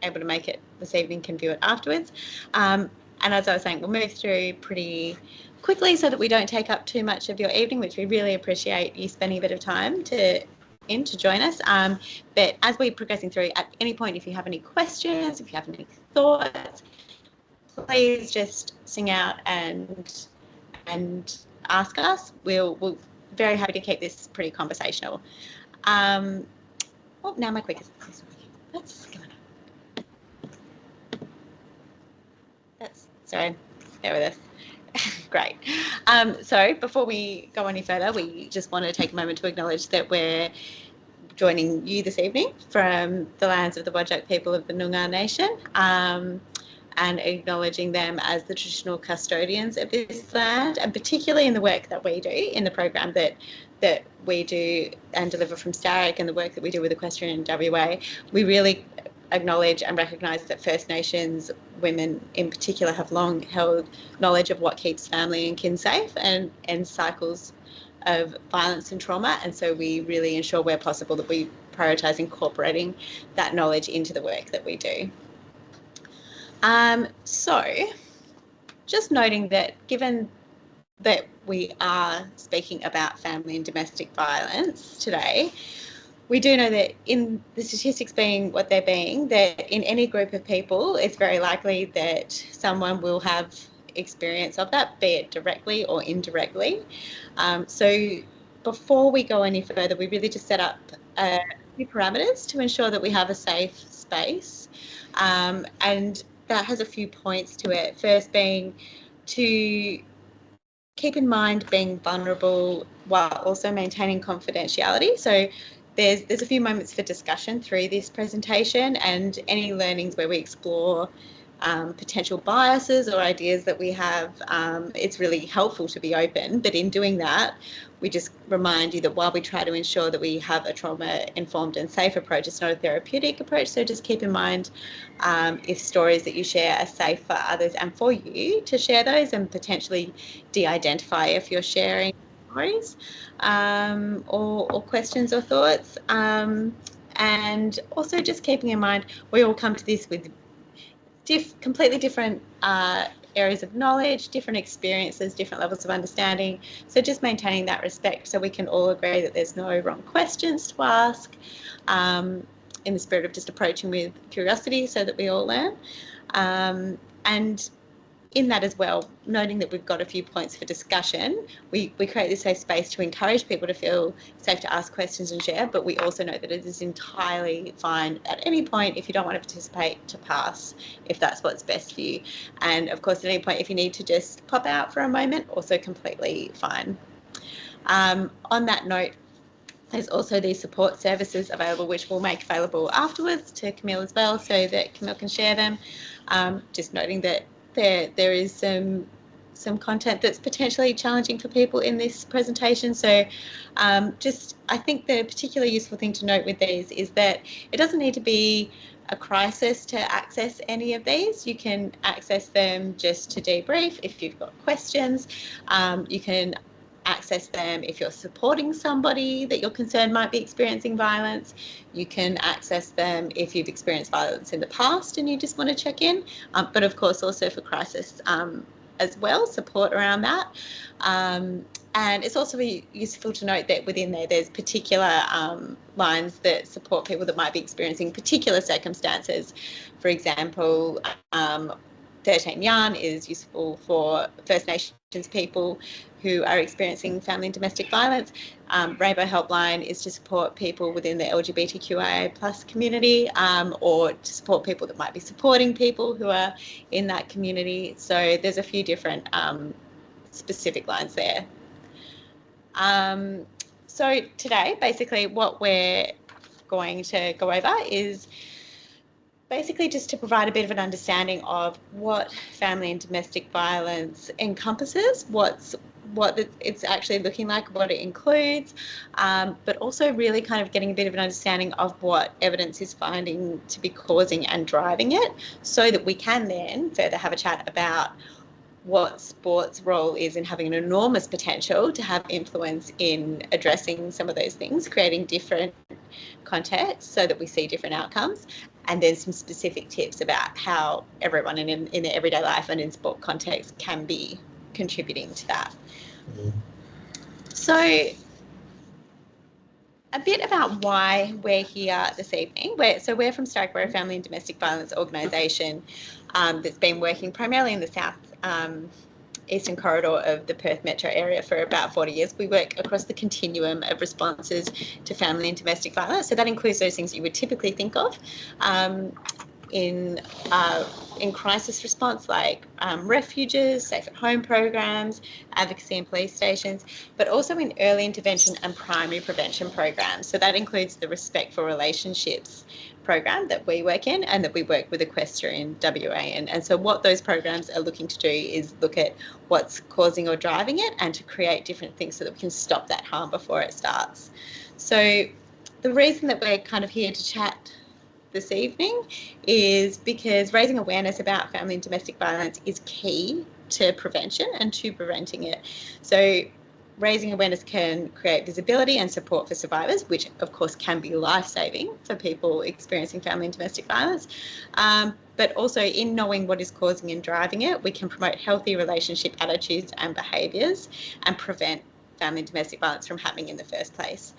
able to make it this evening can view it afterwards. And as I was saying, we'll move through pretty quickly so that we don't take up too much of your evening, which we really appreciate you spending a bit of time to join us. But as we're progressing through, at any point, if you have any questions, if you have any thoughts, please just sing out and ask us. We'll very happy to keep this pretty conversational. Oh, now my quick is working. That's going on. Sorry, bear with us. Great. So before we go any further, we just want to take a moment to acknowledge that we're joining you this evening from the lands of the Whadjuk people of the Noongar Nation, and acknowledging them as the traditional custodians of this land, and particularly in the work that we do in the program that we do and deliver from Starick, and the work that we do with Equestrian and WA. We really acknowledge and recognise that First Nations women in particular have long held knowledge of what keeps family and kin safe and ends cycles of violence and trauma, and so we really ensure where possible that we prioritise incorporating that knowledge into the work that we do. So just noting that given that we are speaking about family and domestic violence today, we do know that in the statistics being what they're being, that in any group of people, it's very likely that someone will have experience of that, be it directly or indirectly. So before we go any further, we really just set up a few parameters to ensure that we have a safe space. And that has a few points to it. First being to keep in mind being vulnerable while also maintaining confidentiality. So there's a few moments for discussion through this presentation, and any learnings where we explore potential biases or ideas that we have, it's really helpful to be open. But in doing that, we just remind you that while we try to ensure that we have a trauma-informed and safe approach, it's not a therapeutic approach. So just keep in mind if stories that you share are safe for others and for you to share those, and potentially de-identify if you're sharing stories or questions or thoughts. And also just keeping in mind, we all come to this with completely different areas of knowledge, different experiences, different levels of understanding. So just maintaining that respect so we can all agree that there's no wrong questions to ask, in the spirit of just approaching with curiosity so that we all learn. And in that as well, noting that we've got a few points for discussion, we create this safe space to encourage people to feel safe to ask questions and share, but we also know that it is entirely fine at any point if you don't want to participate to pass, if that's what's best for you. And of course, at any point, if you need to just pop out for a moment, also completely fine. On that note, there's also these support services available, which we'll make available afterwards to Camille as well, so that Camille can share them. Just noting that there is some content that's potentially challenging for people in this presentation. So I think the particularly useful thing to note with these is that it doesn't need to be a crisis to access any of these. You can access them just to debrief if you've got questions. You can access them if you're supporting somebody that you're concerned might be experiencing violence. You can access them if you've experienced violence in the past and you just want to check in, but of course also for crisis as well, support around that. And it's also useful to note that within there's particular lines that support people that might be experiencing particular circumstances. For example, 13 Yarn is useful for First Nations people who are experiencing family and domestic violence. Rainbow Helpline is to support people within the LGBTQIA plus community, or to support people that might be supporting people who are in that community. So there's a few different specific lines there. So today, basically what we're going to go over is basically just to provide a bit of an understanding of what family and domestic violence encompasses, what it's actually looking like, what it includes, but also really kind of getting a bit of an understanding of what evidence is finding to be causing and driving it, so that we can then further have a chat about what sport's role is in having an enormous potential to have influence in addressing some of those things, creating different contexts so that we see different outcomes, and then some specific tips about how everyone in their everyday life and in sport context can be contributing to that. So a bit about why we're here this evening. We're from Starick. We're a family and domestic violence organisation that's been working primarily in the south eastern corridor of the Perth metro area for about 40 years. We work across the continuum of responses to family and domestic violence. So that includes those things you would typically think of in crisis response, like refuges, safe at home programs, advocacy and police stations, but also in early intervention and primary prevention programs. So that includes the Respect for Relationships program that we work in, and that we work with Equestra in WA. And so what those programs are looking to do is look at what's causing or driving it, and to create different things so that we can stop that harm before it starts. So the reason that we're kind of here to chat this evening is because raising awareness about family and domestic violence is key to prevention and to preventing it. So raising awareness can create visibility and support for survivors, which of course can be life-saving for people experiencing family and domestic violence. But also in knowing what is causing and driving it, we can promote healthy relationship attitudes and behaviours and prevent family and domestic violence from happening in the first place.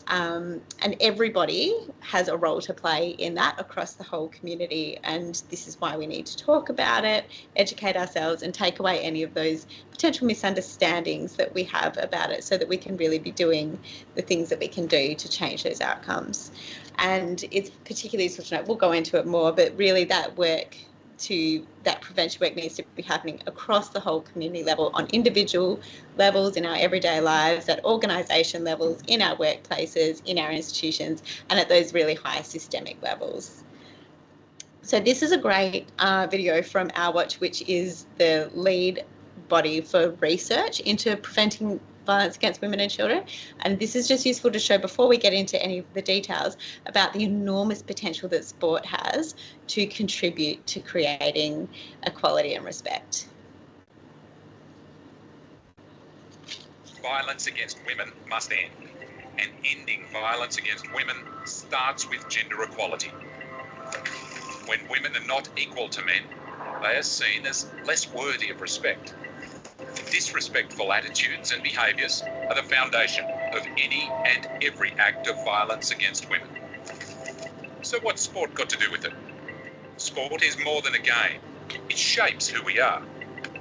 And everybody has a role to play in that across the whole community, and this is why we need to talk about it, educate ourselves, and take away any of those potential misunderstandings that we have about it, so that we can really be doing the things that we can do to change those outcomes. And it's particularly useful to know, we'll go into it more, but really that prevention work needs to be happening across the whole community level, on individual levels in our everyday lives, at organisation levels, in our workplaces, in our institutions, and at those really high systemic levels. So this is a great video from Our Watch, which is the lead body for research into preventing violence against women and children. And this is just useful to show, before we get into any of the details, about the enormous potential that sport has to contribute to creating equality and respect. Violence against women must end, and ending violence against women starts with gender equality. When women are not equal to men, they are seen as less worthy of respect. Disrespectful attitudes and behaviours are the foundation of any and every act of violence against women. So what's sport got to do with it? Sport is more than a game. It shapes who we are.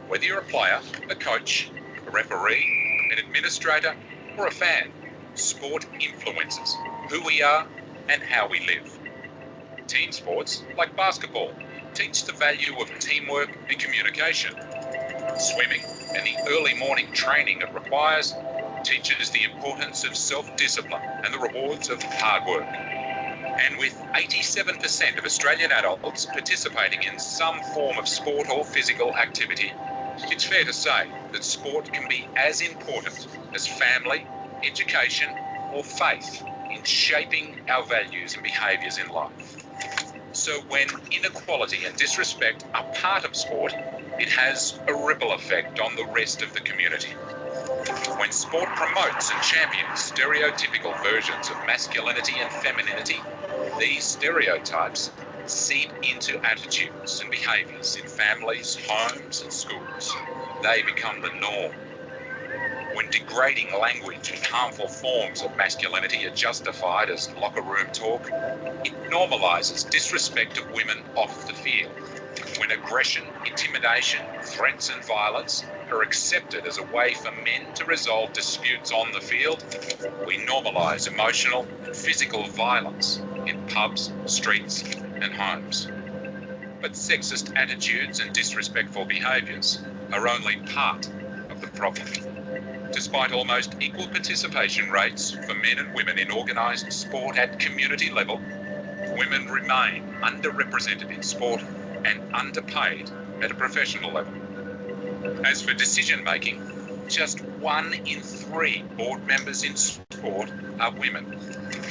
Whether you're a player, a coach, a referee, an administrator, or a fan, sport influences who we are and how we live. Team sports, like basketball, teach the value of teamwork and communication. Swimming and the early morning training it requires teaches the importance of self-discipline and the rewards of hard work. And with 87% of Australian adults participating in some form of sport or physical activity, it's fair to say that sport can be as important as family, education, or faith in shaping our values and behaviours in life. So when inequality and disrespect are part of sport, it has a ripple effect on the rest of the community. When sport promotes and champions stereotypical versions of masculinity and femininity, these stereotypes seep into attitudes and behaviours in families, homes and schools. They become the norm. When degrading language and harmful forms of masculinity are justified as locker room talk, it normalises disrespect of women off the field. When aggression, intimidation, threats and violence are accepted as a way for men to resolve disputes on the field, we normalise emotional and physical violence in pubs, streets and homes. But sexist attitudes and disrespectful behaviours are only part of the problem. Despite almost equal participation rates for men and women in organised sport at community level, women remain underrepresented in sport and underpaid at a professional level. As for decision making, just 1 in 3 board members in sport are women,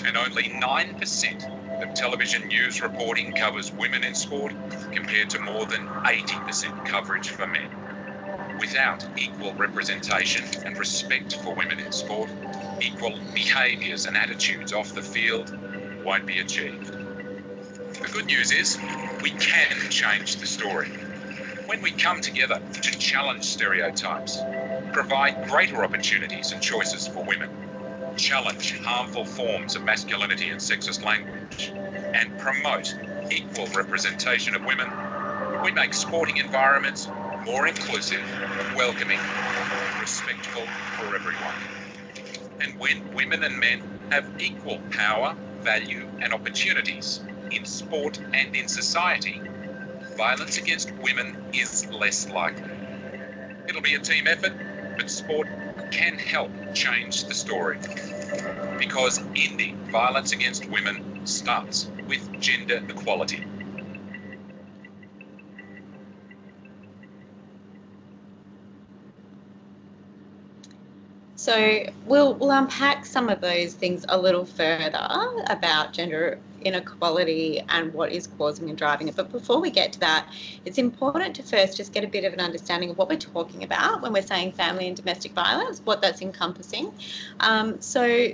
and only 9% of television news reporting covers women in sport, compared to more than 80% coverage for men. Without equal representation and respect for women in sport, equal behaviours and attitudes off the field won't be achieved. The The good news is we can change the story. When we come together to challenge stereotypes, provide greater opportunities and choices for women, challenge harmful forms of masculinity and sexist language, and promote equal representation of women, we make sporting environments more inclusive, welcoming, respectful for everyone. And when women and men have equal power, value, and opportunities in sport and in society, violence against women is less likely. It'll be a team effort, but sport can help change the story, because ending violence against women starts with gender equality. So we'll unpack some of those things a little further about gender inequality and what is causing and driving it. But before we get to that, it's important to first just get a bit of an understanding of what we're talking about when we're saying family and domestic violence, what that's encompassing. So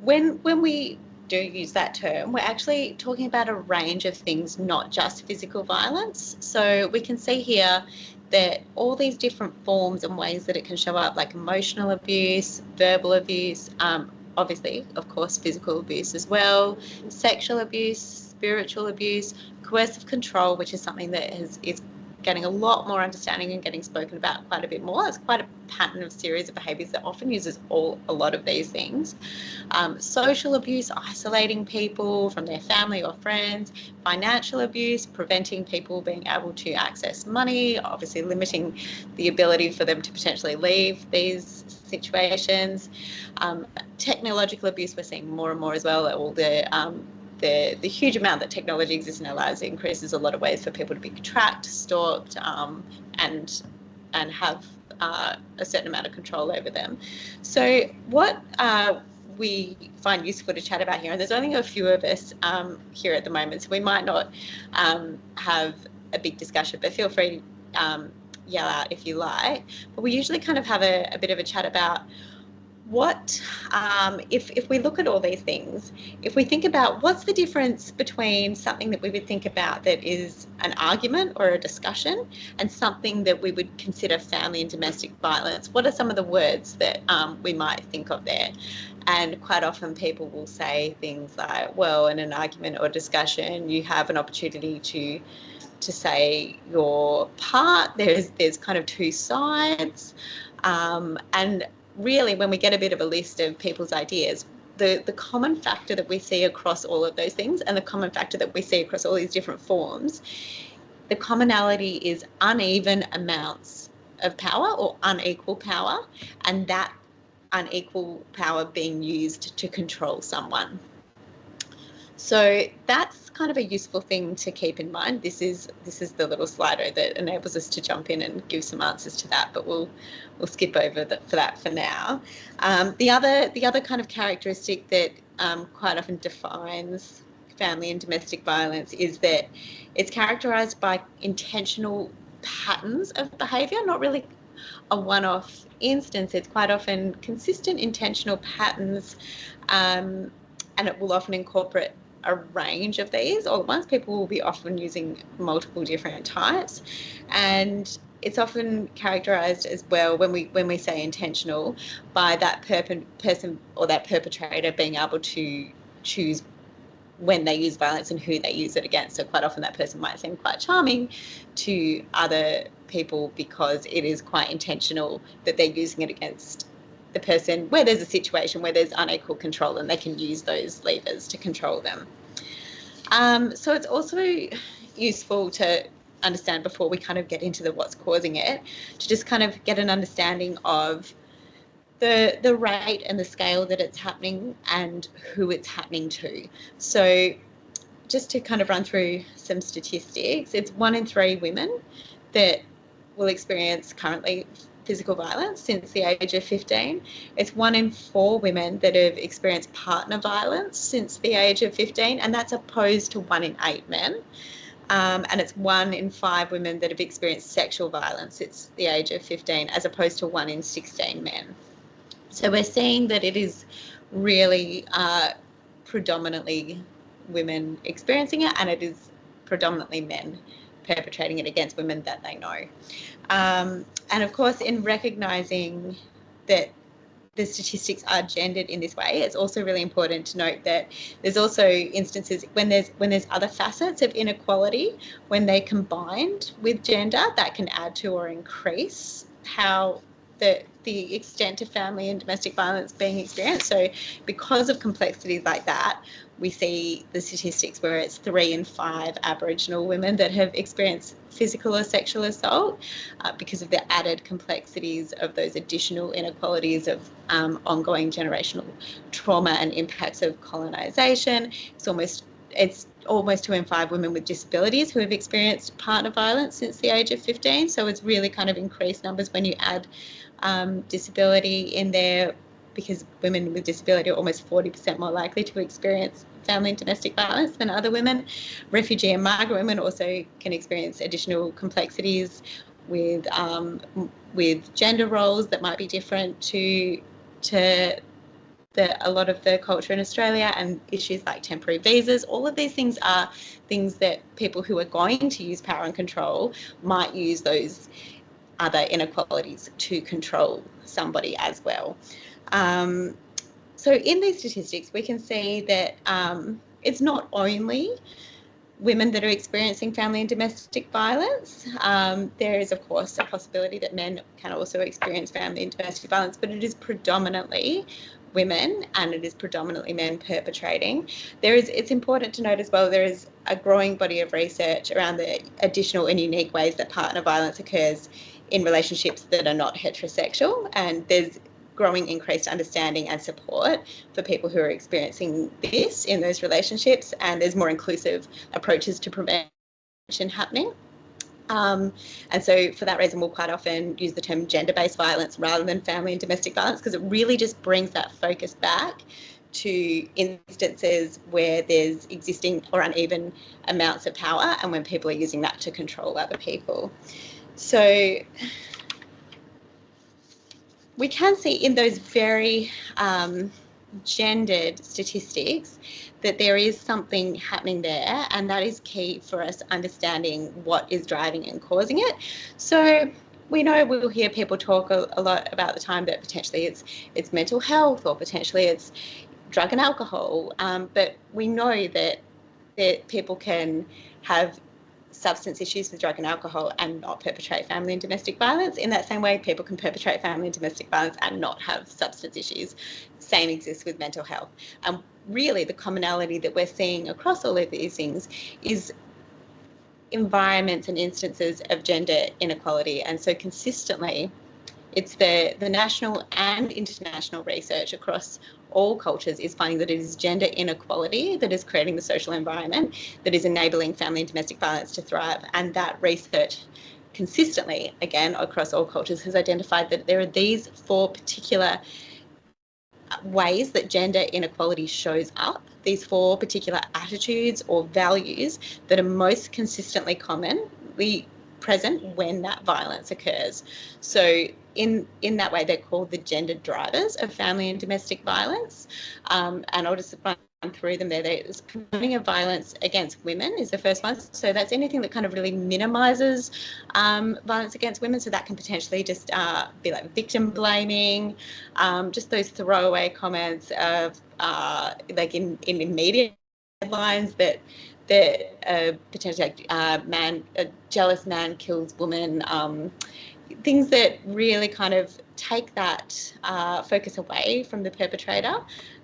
when we do use that term, we're actually talking about a range of things, not just physical violence. So we can see here that all these different forms and ways that it can show up, like emotional abuse, verbal abuse, obviously, of course, physical abuse as well, sexual abuse, spiritual abuse, coercive control, which is something that is getting a lot more understanding and getting spoken about quite a bit more. It's quite a pattern of series of behaviours that often uses a lot of these things. Social abuse, isolating people from their family or friends, financial abuse, preventing people being able to access money, obviously limiting the ability for them to potentially leave these situations. Technological abuse, we're seeing more and more as well. All the huge amount that technology exists in our lives increases a lot of ways for people to be tracked, stalked, and have a certain amount of control over them. So what we find useful to chat about here, and there's only a few of us here at the moment, so we might not have a big discussion, but feel free to yell out if you like. But we usually kind of have a bit of a chat about what, if we look at all these things, if we think about what's the difference between something that we would think about that is an argument or a discussion and something that we would consider family and domestic violence, what are some of the words that we might think of there? And quite often people will say things like, well, in an argument or discussion, you have an opportunity to say your part. There's kind of two sides, and really, when we get a bit of a list of people's ideas, the common factor that we see across all of those things, and the common factor that we see across all these different forms, the commonality is uneven amounts of power or unequal power, and that unequal power being used to control someone. So that's kind of a useful thing to keep in mind. This is the little Slido that enables us to jump in and give some answers to that, but we'll skip over for that for now. The other kind of characteristic that quite often defines family and domestic violence is that it's characterised by intentional patterns of behaviour, not really a one-off instance. It's quite often consistent intentional patterns, and it will often incorporate a range of these all at once. People will be often using multiple different types, and it's often characterized as well, when we say intentional, by that person or that perpetrator being able to choose when they use violence and who they use it against. So quite often that person might seem quite charming to other people because it is quite intentional that they're using it against the person where there's a situation where there's unequal control, and they can use those levers to control them. So it's also useful to understand, before we kind of get into what's causing it, to just kind of get an understanding of the rate and the scale that it's happening and who it's happening to. So just to kind of run through some statistics, it's 1 in 3 women that will experience currently physical violence since the age of 15. It's 1 in 4 women that have experienced partner violence since the age of 15, and that's opposed to 1 in 8 men. And it's 1 in 5 women that have experienced sexual violence since the age of 15, as opposed to 1 in 16 men. So we're seeing that it is really predominantly women experiencing it, and it is predominantly men perpetrating it against women that they know. And of course, in recognising that the statistics are gendered in this way, it's also really important to note that there's also instances when there's other facets of inequality, when they combined with gender, that can add to or increase how the extent of family and domestic violence being experienced. So because of complexities like that, we see the statistics where it's 3 in 5 Aboriginal women that have experienced physical or sexual assault because of the added complexities of those additional inequalities of ongoing generational trauma and impacts of colonisation. It's almost 2 in 5 women with disabilities who have experienced partner violence since the age of 15. So it's really kind of increased numbers when you add disability in there, because women with disability are almost 40% more likely to experience family and domestic violence than other women. Refugee and migrant women also can experience additional complexities with gender roles that might be different to a lot of the culture in Australia, and issues like temporary visas. All of these things are things that people who are going to use power and control might use those other inequalities to control somebody as well. So in these statistics, we can see that it's not only women that are experiencing family and domestic violence. There is, of course, a possibility that men can also experience family and domestic violence, but it is predominantly women, and it is predominantly men perpetrating. It's important to note as well, there is a growing body of research around the additional and unique ways that partner violence occurs in relationships that are not heterosexual, and there's growing increased understanding and support for people who are experiencing this in those relationships, and there's more inclusive approaches to prevention happening. And so for that reason, we'll quite often use the term gender-based violence rather than family and domestic violence, because it really just brings that focus back to instances where there's existing or uneven amounts of power, and when people are using that to control other people. So we can see in those very gendered statistics that there is something happening there, and that is key for us understanding what is driving and causing it. So we know we'll hear people talk a lot about the time that potentially it's mental health, or potentially it's drug and alcohol, but we know that people can have substance issues with drug and alcohol and not perpetrate family and domestic violence. In that same way, people can perpetrate family and domestic violence and not have substance issues. Same exists with mental health. Really, the commonality that we're seeing across all of these things is environments and instances of gender inequality. And so consistently, it's the national and international research across all cultures is finding that it is gender inequality that is creating the social environment that is enabling family and domestic violence to thrive. And that research consistently, again, across all cultures, has identified that there are these 4 particular ways that gender inequality shows up, these 4 particular attitudes or values that are most consistently commonly present when that violence occurs. So in that way, they're called the gender drivers of family and domestic violence. And I'll just run through them there. There's condoning of violence against women is the first one. So that's anything that kind of really minimises violence against women. So that can potentially just be like victim blaming, just those throwaway comments of like in media headlines that potentially like a jealous man kills woman, things that really kind of take that focus away from the perpetrator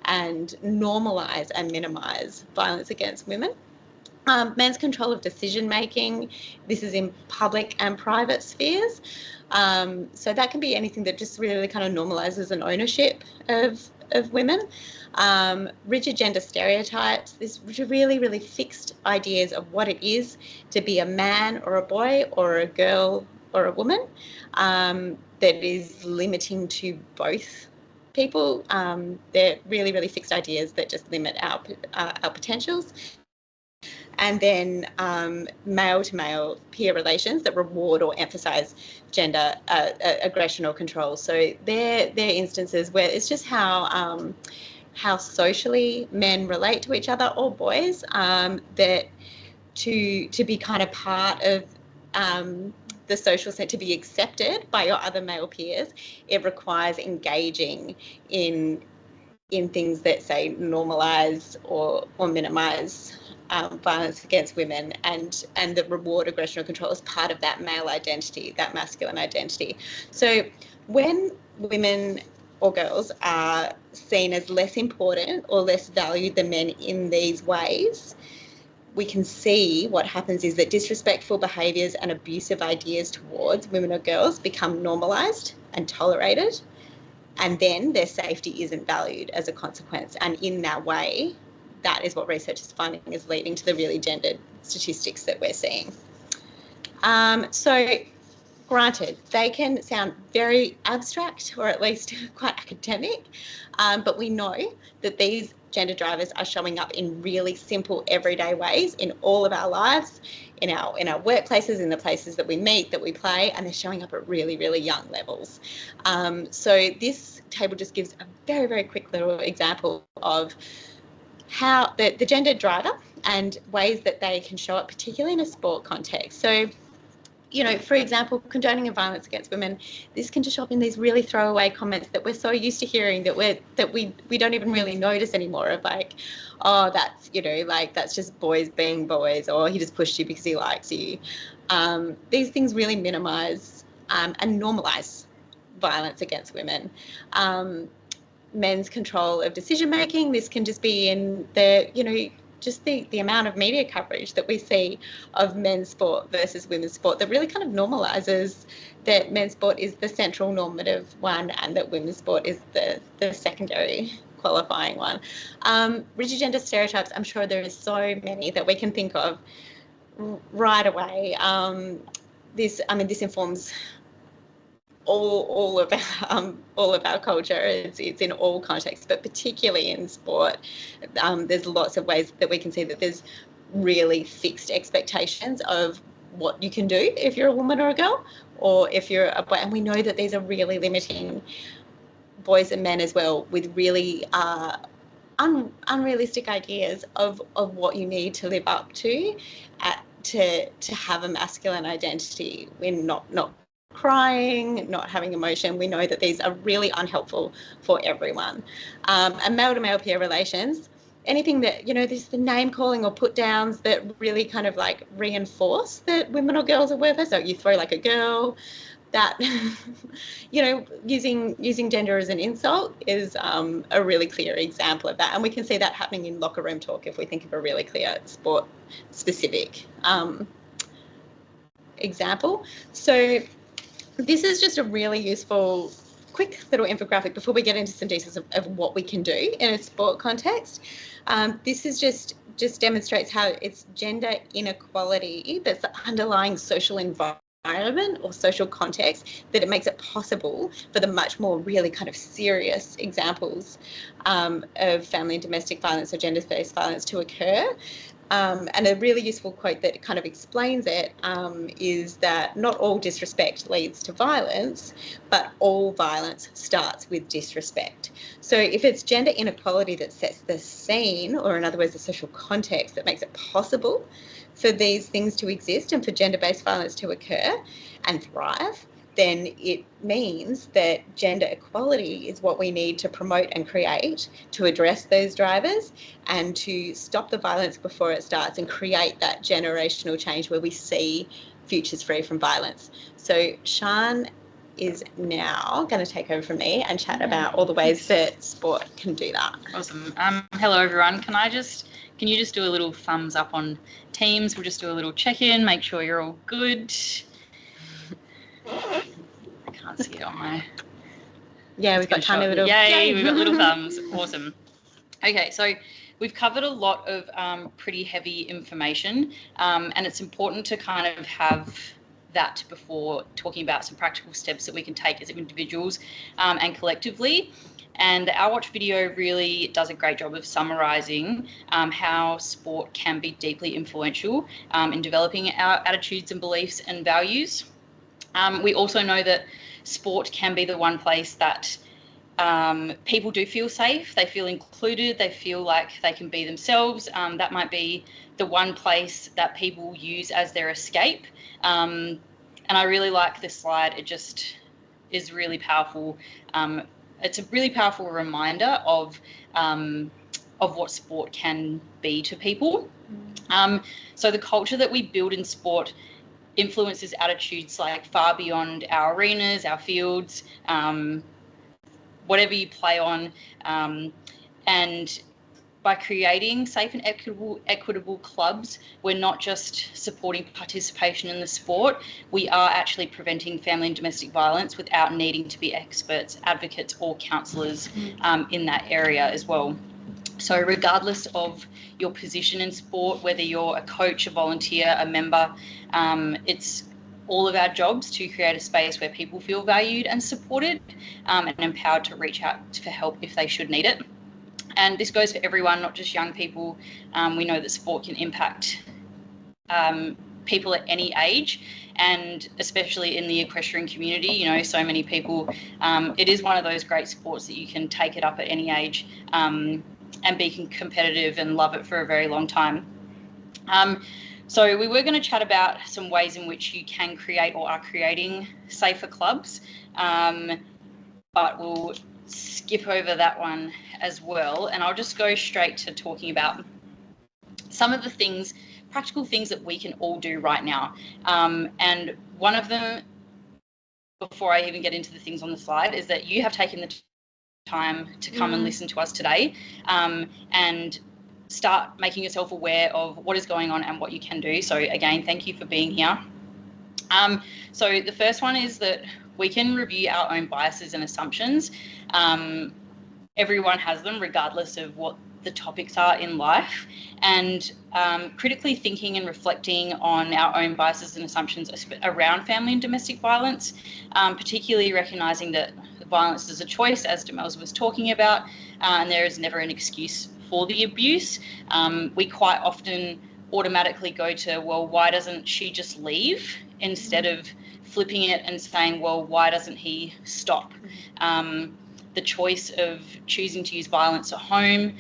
and normalise and minimise violence against women. Men's control of decision making, this is in public and private spheres. So that can be anything that just really kind of normalises an ownership of women. Rigid gender stereotypes, this really, really fixed ideas of what it is to be a man or a boy or a girl or a woman, that is limiting to both people. They're really, really fixed ideas that just limit our potentials. And then male-to-male peer relations that reward or emphasise gender aggression or control. So they're instances where it's just how how socially men relate to each other, or boys, that to be kind of part of the social set, to be accepted by your other male peers, it requires engaging in things that say normalise or minimise violence against women, and the reward, aggression or control is part of that male identity, that masculine identity. So when women or girls are seen as less important or less valued than men in these ways, we can see what happens is that disrespectful behaviours and abusive ideas towards women or girls become normalised and tolerated, and then their safety isn't valued as a consequence. And in that way, that is what research is finding is leading to the really gendered statistics that we're seeing. So granted, they can sound very abstract, or at least quite academic, but we know that these gender drivers are showing up in really simple everyday ways in all of our lives, in our workplaces, in the places that we meet, that we play, and they're showing up at really, really young levels. So this table just gives a very, very quick little example of how the gender driver and ways that they can show up, particularly in a sport context. So, you know, for example, condoning of violence against women, this can just show up in these really throwaway comments that we're so used to hearing that we don't even really notice anymore, of like, oh, that's, you know, like, that's just boys being boys, or he just pushed you because he likes you. These things really minimise and normalise violence against women. Men's control of decision making, this can just be in the, you know, just the amount of media coverage that we see of men's sport versus women's sport that really kind of normalises that men's sport is the central normative one and that women's sport is the secondary qualifying one. Rigid gender stereotypes, I'm sure there is so many that we can think of right away. This informs all of our culture. It's in all contexts, but particularly in sport, there's lots of ways that we can see that there's really fixed expectations of what you can do if you're a woman or a girl, or if you're a boy. And we know that these are really limiting boys and men as well, with really unrealistic ideas of what you need to live up to have a masculine identity. We're not crying, not having emotion. We know that these are really unhelpful for everyone. And male-to-male peer relations, anything that, you know, there's the name calling or put downs that really kind of like reinforce that women or girls are worthless. So you throw like a girl, that, you know, using gender as an insult is a really clear example of that. And we can see that happening in locker room talk if we think of a really clear sport specific example. So this is just a really useful, quick little infographic before we get into some details of what we can do in a sport context. This is just demonstrates how it's gender inequality that's the underlying social environment or social context that it makes it possible for the much more really kind of serious examples of family and domestic violence or gender-based violence to occur. And a really useful quote that kind of explains it is that not all disrespect leads to violence, but all violence starts with disrespect. So if it's gender inequality that sets the scene, or in other words, the social context that makes it possible for these things to exist and for gender-based violence to occur and thrive, then it means that gender equality is what we need to promote and create to address those drivers and to stop the violence before it starts and create that generational change where we see futures free from violence. So Sian is now going to take over from me and chat about all the ways that sport can do that. Awesome. Hello everyone. Can you just do a little thumbs up on Teams? We'll just do a little check-in, make sure you're all good. I can't see it on my... Yeah, we've got tiny little... Yay, we've got little thumbs. Awesome. Okay, so we've covered a lot of pretty heavy information, and it's important to kind of have that before talking about some practical steps that we can take as individuals and collectively. And our watch video really does a great job of summarising how sport can be deeply influential in developing our attitudes and beliefs and values. We also know that sport can be the one place that people do feel safe, they feel included, they feel like they can be themselves. That might be the one place that people use as their escape. And I really like this slide. It just is really powerful. It's a really powerful reminder of what sport can be to people. So the culture that we build in sport influences attitudes like far beyond our arenas, our fields, whatever you play on. And by creating safe and equitable clubs, we're not just supporting participation in the sport, we are actually preventing family and domestic violence without needing to be experts, advocates or counsellors in that area as well. So regardless of your position in sport, whether you're a coach, a volunteer, a member, it's all of our jobs to create a space where people feel valued and supported and empowered to reach out for help if they should need it. And this goes for everyone, not just young people. We know that sport can impact people at any age, and especially in the equestrian community, you know, so many people, it is one of those great sports that you can take it up at any age and be competitive and love it for a very long time. So we were going to chat about some ways in which you can create or are creating safer clubs, but we'll skip over that one as well. And I'll just go straight to talking about some of the things, practical things that we can all do right now. And one of them, before I even get into the things on the slide, is that you have taken the time to come and listen to us today and start making yourself aware of what is going on and what you can do. So again, thank you for being here. So the first one is that we can review our own biases and assumptions. Everyone has them regardless of what the topics are in life, and critically thinking and reflecting on our own biases and assumptions around family and domestic violence, particularly recognising that violence is a choice, as Demels was talking about, and there is never an excuse for the abuse. We quite often automatically go to, well, why doesn't she just leave, instead of flipping it and saying, well, why doesn't he stop? The choice of choosing to use violence at home,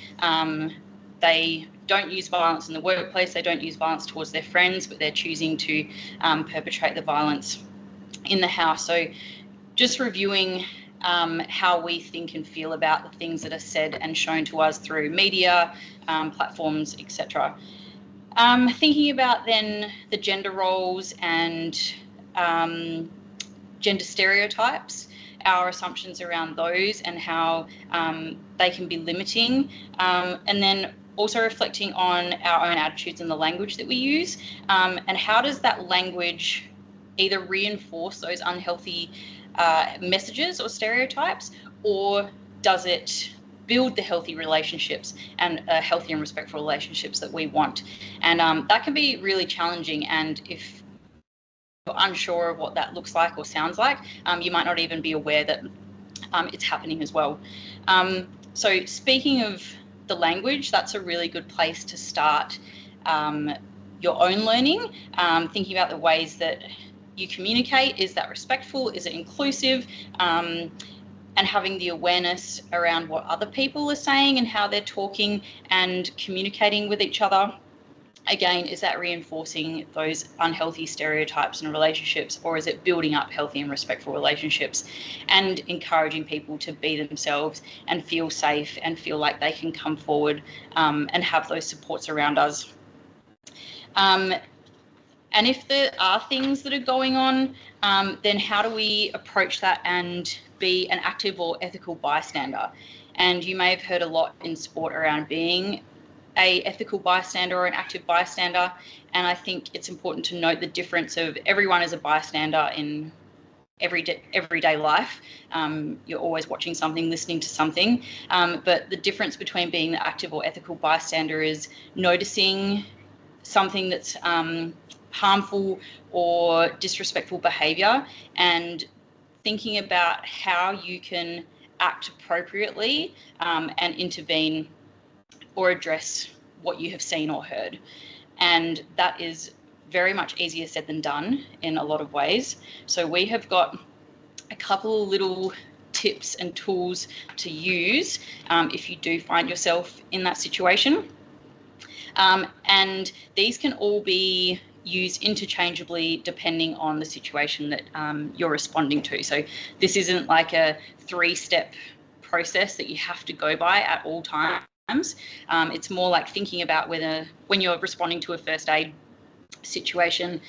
they don't use violence in the workplace, they don't use violence towards their friends, but they're choosing to perpetrate the violence in the house. So just reviewing how we think and feel about the things that are said and shown to us through media, platforms, etc. Thinking about then the gender roles and gender stereotypes, our assumptions around those and how they can be limiting, and then also reflecting on our own attitudes and the language that we use, and how does that language either reinforce those unhealthy messages or stereotypes, or does it build the healthy relationships and healthy and respectful relationships that we want? And that can be really challenging, and if you're unsure of what that looks like or sounds like, you might not even be aware that it's happening as well. So speaking of the language, that's a really good place to start your own learning, thinking about the ways that you communicate. Is that respectful? Is it inclusive? And having the awareness around what other people are saying and how they're talking and communicating with each other. Again, is that reinforcing those unhealthy stereotypes and relationships, or is it building up healthy and respectful relationships and encouraging people to be themselves and feel safe and feel like they can come forward and have those supports around us? And if there are things that are going on, then how do we approach that and be an active or ethical bystander? And you may have heard a lot in sport around being a ethical bystander or an active bystander, and I think it's important to note the difference of everyone is a bystander in everyday life. You're always watching something, listening to something, but the difference between being the active or ethical bystander is noticing something that's harmful or disrespectful behaviour and thinking about how you can act appropriately and intervene or address what you have seen or heard. And that is very much easier said than done in a lot of ways. So we have got a couple of little tips and tools to use if you do find yourself in that situation. And these can all be used interchangeably depending on the situation that you're responding to. So this isn't like a 3-step process that you have to go by at all times. It's more like thinking about whether, when you're responding to a first aid situation,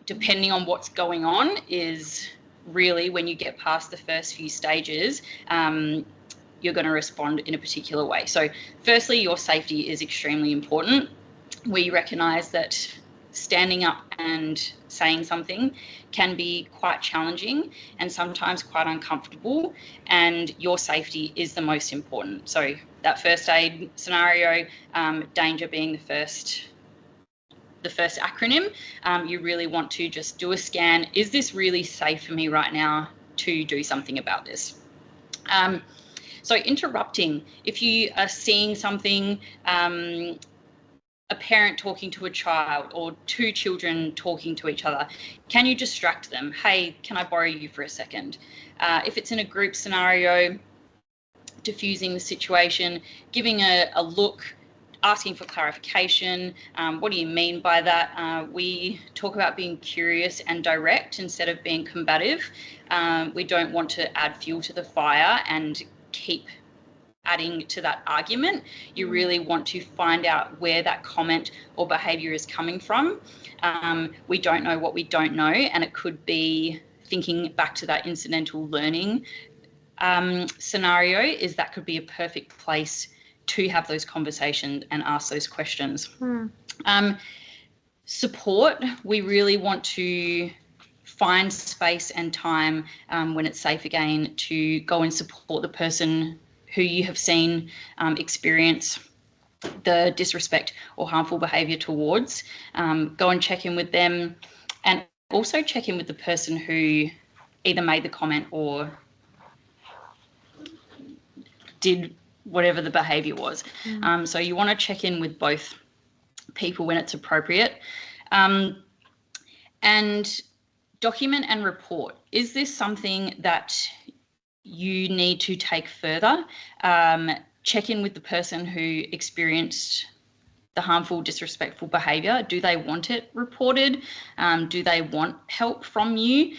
depending on what's going on, is really when you get past the first few stages, you're going to respond in a particular way. So firstly, your safety is extremely important. We recognise that standing up and saying something can be quite challenging and sometimes quite uncomfortable, and your safety is the most important. So that first aid scenario, danger being the first acronym, you really want to just do a scan. Is this really safe for me right now to do something about this? So interrupting, if you are seeing something, a parent talking to a child or 2 children talking to each other, can you distract them? Hey, can I borrow you for a second? If it's in a group scenario, diffusing the situation, giving a look, asking for clarification. What do you mean by that? We talk about being curious and direct instead of being combative. We don't want to add fuel to the fire and keep adding to that argument. You really want to find out where that comment or behaviour is coming from. We don't know what we don't know, and it could be thinking back to that incidental learning scenario, is that could be a perfect place to have those conversations and ask those questions. Support, we really want to find space and time when it's safe again to go and support the person who you have seen experience the disrespect or harmful behaviour towards. Go and check in with them, and also check in with the person who either made the comment or did whatever the behaviour was. So you want to check in with both people when it's appropriate. And document and report. Is this something that you need to take further? Check in with the person who experienced the harmful, disrespectful behaviour. Do they want it reported? Do they want help from you?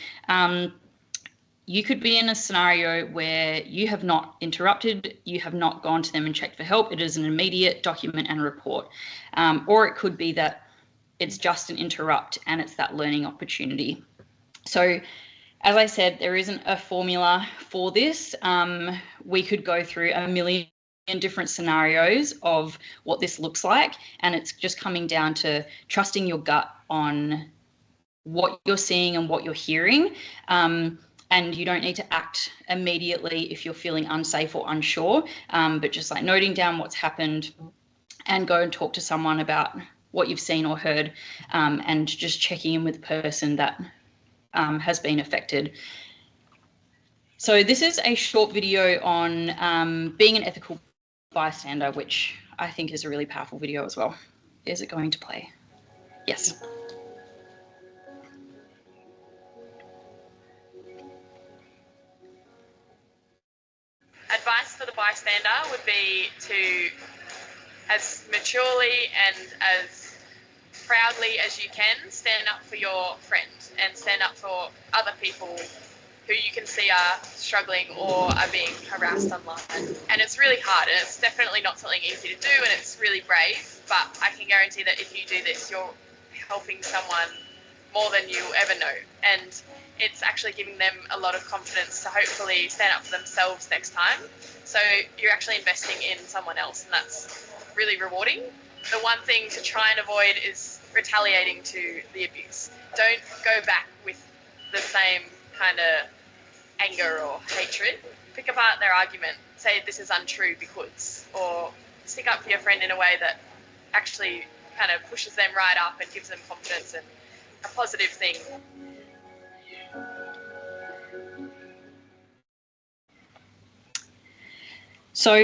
You could be in a scenario where you have not interrupted, you have not gone to them and checked for help. It is an immediate document and report. Or it could be that it's just an interrupt and it's that learning opportunity. So, as I said, there isn't a formula for this. We could go through a million different scenarios of what this looks like, and it's just coming down to trusting your gut on what you're seeing and what you're hearing. And you don't need to act immediately if you're feeling unsafe or unsure, but just like noting down what's happened and go and talk to someone about what you've seen or heard, and just checking in with the person that has been affected. So this is a short video on being an ethical bystander, which I think is a really powerful video as well. Is it going to play? Yes. Advice for the bystander would be to, as maturely and as proudly as you can, stand up for your friend and stand up for other people who you can see are struggling or are being harassed online. And it's really hard, and it's definitely not something easy to do, and it's really brave, but I can guarantee that if you do this, you're helping someone more than you ever know. And it's actually giving them a lot of confidence to hopefully stand up for themselves next time. So you're actually investing in someone else, and that's really rewarding. The one thing to try and avoid is retaliating to the abuse. Don't go back with the same kind of anger or hatred. Pick apart their argument, say this is untrue because, or stick up for your friend in a way that actually kind of pushes them right up and gives them confidence and a positive thing. So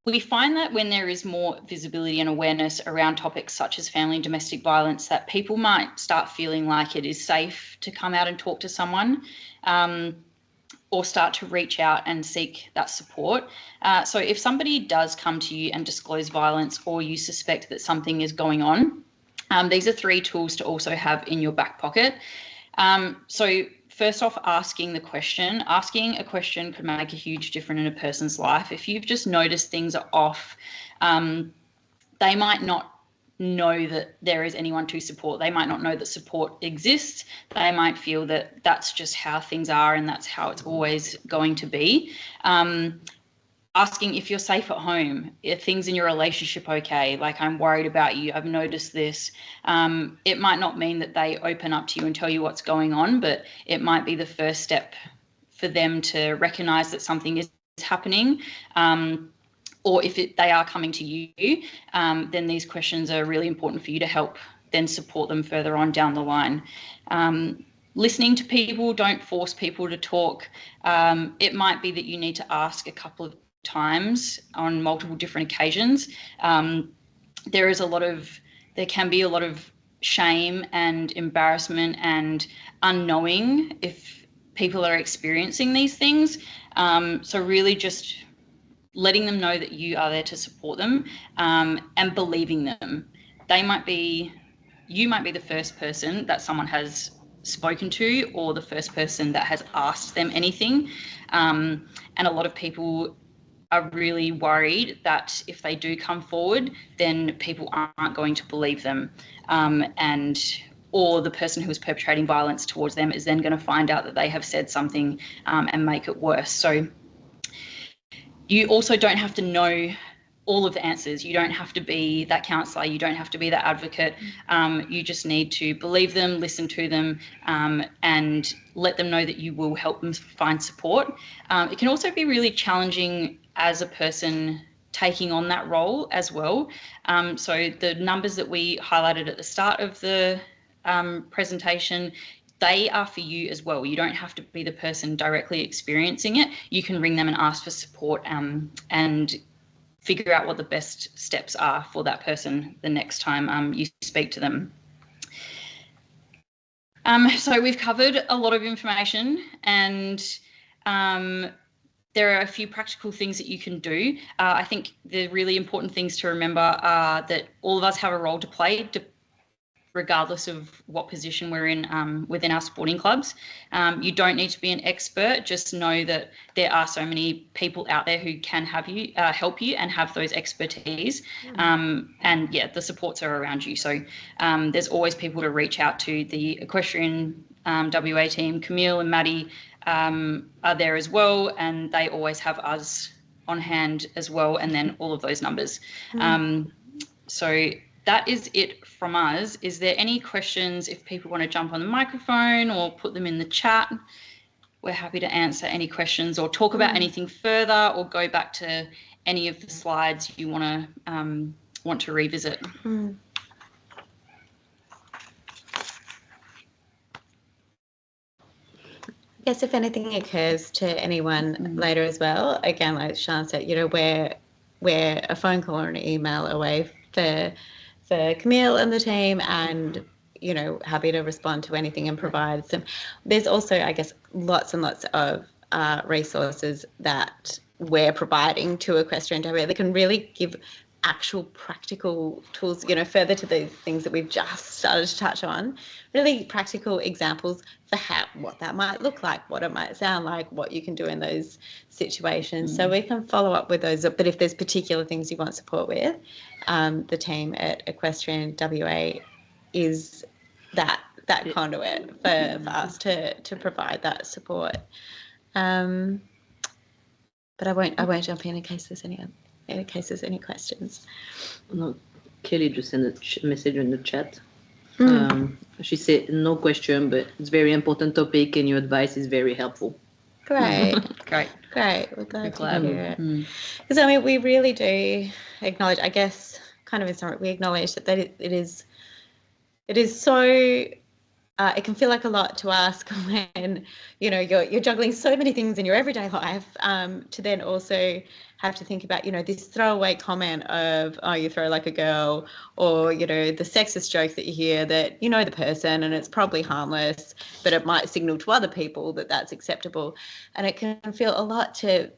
We find that when there is more visibility and awareness around topics such as family and domestic violence, that people might start feeling like it is safe to come out and talk to someone, or start to reach out and seek that support. So if somebody does come to you and disclose violence, or you suspect that something is going on, these are 3 tools to also have in your back pocket. So first off, asking the question. Asking a question could make a huge difference in a person's life. If you've just noticed things are off, they might not know that there is anyone to support. They might not know that support exists. They might feel that that's just how things are and that's how it's always going to be. Asking if you're safe at home, if things in your relationship okay, like I'm worried about you, I've noticed this. It might not mean that they open up to you and tell you what's going on, but it might be the first step for them to recognise that something is happening. Or if they are coming to you, then these questions are really important for you to help then support them further on down the line. Listening to people, don't force people to talk. It might be that you need to ask a couple of times on multiple different occasions. There can be a lot of shame and embarrassment and unknowing if people are experiencing these things. So really just letting them know that you are there to support them, and believing them. You might be the first person that someone has spoken to, or the first person that has asked them anything. And a lot of people are really worried that if they do come forward, then people aren't going to believe them. Or the person who is perpetrating violence towards them is then going to find out that they have said something and make it worse. So you also don't have to know all of the answers. You don't have to be that counsellor. You don't have to be that advocate. You just need to believe them, listen to them, and let them know that you will help them find support. It can also be really challenging as a person taking on that role as well. So the numbers that we highlighted at the start of the presentation, they are for you as well. You don't have to be the person directly experiencing it. You can ring them and ask for support, and figure out what the best steps are for that person the next time you speak to them. So we've covered a lot of information, and there are a few practical things that you can do. I think the really important things to remember are that all of us have a role to play, regardless of what position we're in within our sporting clubs. You don't need to be an expert. Just know that there are so many people out there who can have you help you and have those expertise. And yeah, the supports are around you. So there's always people to reach out to. The equestrian WA team, Camille and Maddie, are there as well, and they always have us on hand as well, and then all of those numbers. So that is it from us. Is there any questions? If people want to jump on the microphone or put them in the chat, we're happy to answer any questions or talk about anything further, or go back to any of the slides you want to revisit. I guess if anything occurs to anyone later as well, again, like Sian said, we're a phone call or an email away for Camille and the team, and happy to respond to anything and provide some. There's also, I guess, lots and lots of resources that we're providing to Equestrian WA that can really give actual practical tools, further to these things that we've just started to touch on, really practical examples for what that might look like, what it might sound like, what you can do in those situations. So we can follow up with those. But if there's particular things you want support with, the team at Equestrian WA is that conduit for us to provide that support. But I won't jump in case there's any questions. No, Kelly just sent a message in the chat. She said no question, but it's very important topic and your advice is very helpful. Great. Great. We're glad to hear it. Because we really do acknowledge, I guess, kind of in summary, we acknowledge that it is so it can feel like a lot to ask when, you know, you're juggling so many things in your everyday life, to then also have to think about, you know, this throwaway comment of, oh, you throw like a girl, or, you know, the sexist joke that you hear that you know the person and it's probably harmless, but it might signal to other people that that's acceptable. And it can feel a lot to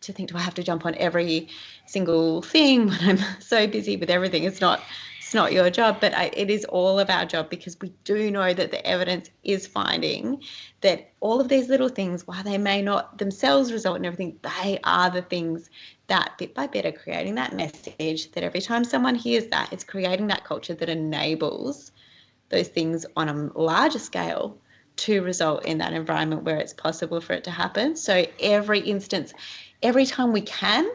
think, do I have to jump on every single thing when I'm so busy with everything? It's not your job, but it is all of our job, because we do know that the evidence is finding that all of these little things, while they may not themselves result in everything, they are the things that bit by bit are creating that message that every time someone hears that, it's creating that culture that enables those things on a larger scale to result in that environment where it's possible for it to happen. So every instance, every time we can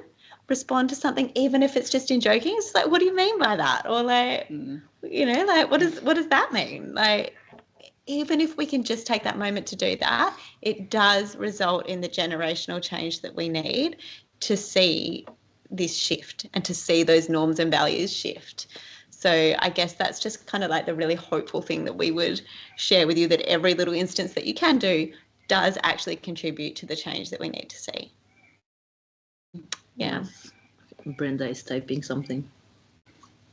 respond to something, even if it's just in joking, it's like, what do you mean by that? Or like, you know, like, what does that mean? Like, even if we can just take that moment to do that, it does result in the generational change that we need to see this shift and to see those norms and values shift. So I guess that's just kind of like the really hopeful thing that we would share with you, that every little instance that you can do does actually contribute to the change that we need to see. Yeah. Brenda is typing something.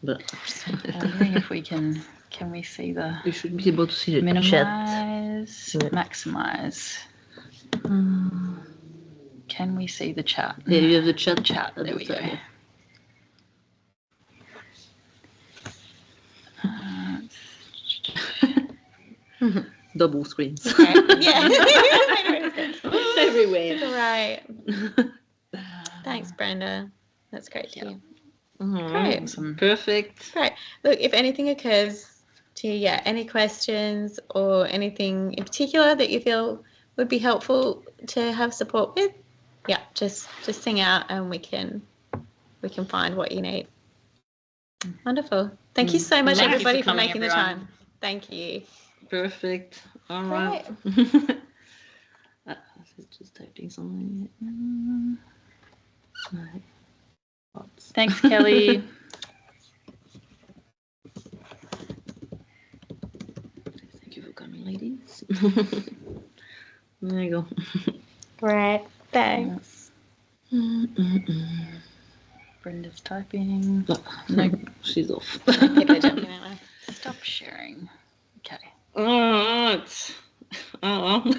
But I'm wondering if we can we see the you should be able to see the chat. minimize, maximize. Can we see the chat? Yeah, you have the chat. There we go. Double screens. Okay. Yeah. Everywhere. Right. Thanks, Brenda. That's great to hear. Great. Awesome. Perfect. Great. Look, if anything occurs to you, any questions or anything in particular that you feel would be helpful to have support with, just sing out and we can find what you need. Wonderful. Thank you so much, Thank you everybody, for for coming, making the everyone. time. Thank you. Perfect. All right. Just typing something. Thanks, Kelly. Thank you for coming, ladies. There you go. Great. Thanks. Brenda's typing. Oh, No, she's off. People are jumping out now. stop sharing. Okay. All right. Oh, well.